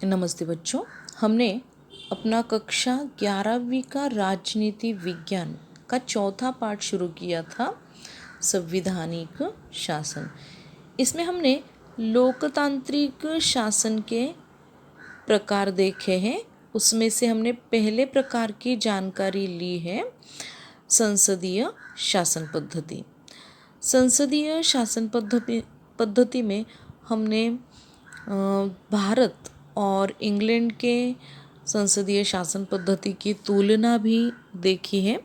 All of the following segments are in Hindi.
नमस्ते बच्चों, हमने अपना कक्षा 11वीं का राजनीति विज्ञान का चौथा पाठ शुरू किया था, संवैधानिक शासन। इसमें हमने लोकतांत्रिक शासन के प्रकार देखे हैं। उसमें से हमने पहले प्रकार की जानकारी ली है, संसदीय शासन पद्धति। संसदीय शासन पद्धति में हमने भारत और इंग्लैंड के संसदीय शासन पद्धति की तुलना भी देखी है।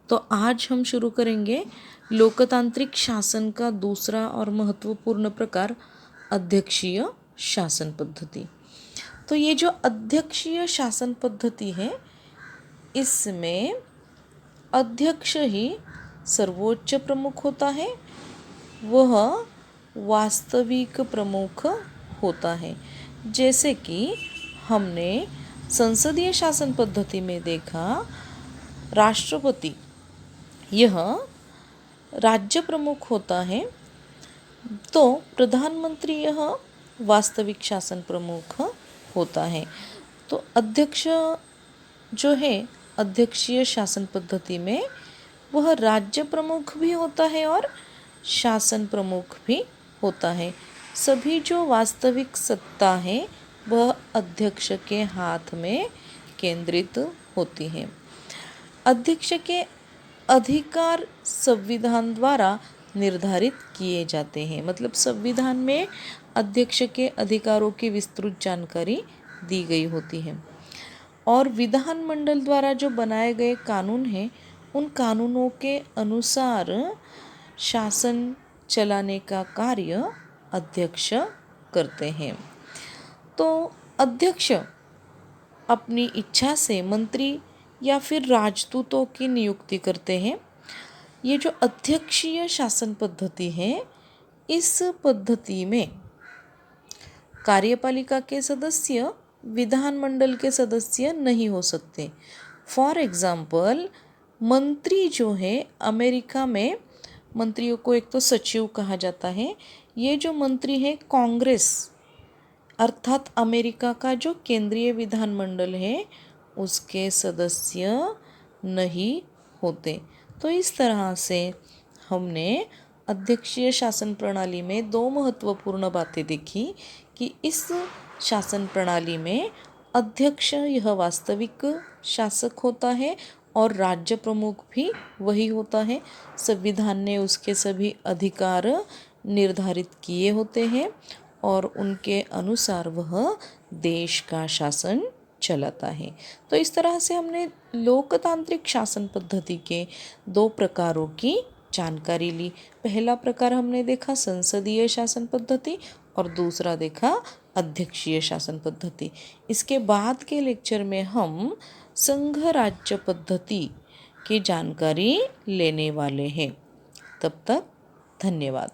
तो आज हम शुरू करेंगे लोकतांत्रिक शासन का दूसरा और महत्वपूर्ण प्रकार, अध्यक्षीय शासन पद्धति। तो ये जो अध्यक्षीय शासन पद्धति है, इसमें अध्यक्ष ही सर्वोच्च प्रमुख होता है, वह वास्तविक प्रमुख होता है। जैसे कि हमने संसदीय शासन पद्धति में देखा, राष्ट्रपति यह राज्य प्रमुख होता है, तो प्रधानमंत्री यह वास्तविक शासन प्रमुख होता है। तो अध्यक्ष जो है अध्यक्षीय शासन पद्धति में, वह राज्य प्रमुख भी होता है और शासन प्रमुख भी होता है। सभी जो वास्तविक सत्ता है वह अध्यक्ष के हाथ में केंद्रित होती है। अध्यक्ष के अधिकार संविधान द्वारा निर्धारित किए जाते हैं। मतलब संविधान में अध्यक्ष के अधिकारों की विस्तृत जानकारी दी गई होती है और विधानमंडल द्वारा जो बनाए गए कानून हैं, उन कानूनों के अनुसार शासन चलाने का कार्य अध्यक्ष करते हैं। तो अध्यक्ष अपनी इच्छा से मंत्री या फिर राजदूतों की नियुक्ति करते हैं। ये जो अध्यक्षीय शासन पद्धति है, इस पद्धति में कार्यपालिका के सदस्य विधानमंडल के सदस्य नहीं हो सकते। फॉर एग्जाम्पल, मंत्री जो है, अमेरिका में मंत्रियों को एक तो सचिव कहा जाता है। ये जो मंत्री है, कांग्रेस अर्थात अमेरिका का जो केंद्रीय विधानमंडल है, उसके सदस्य नहीं होते। तो इस तरह से हमने अध्यक्षीय शासन प्रणाली में दो महत्वपूर्ण बातें देखी कि इस शासन प्रणाली में अध्यक्ष यह वास्तविक शासक होता है और राज्य प्रमुख भी वही होता है। संविधान ने उसके सभी अधिकार निर्धारित किए होते हैं और उनके अनुसार वह देश का शासन चलाता है। तो इस तरह से हमने लोकतांत्रिक शासन पद्धति के दो प्रकारों की जानकारी ली। पहला प्रकार हमने देखा संसदीय शासन पद्धति और दूसरा देखा अध्यक्षीय शासन पद्धति। इसके बाद के लेक्चर में हम संघ राज्य पद्धति की जानकारी लेने वाले हैं। तब तक धन्यवाद।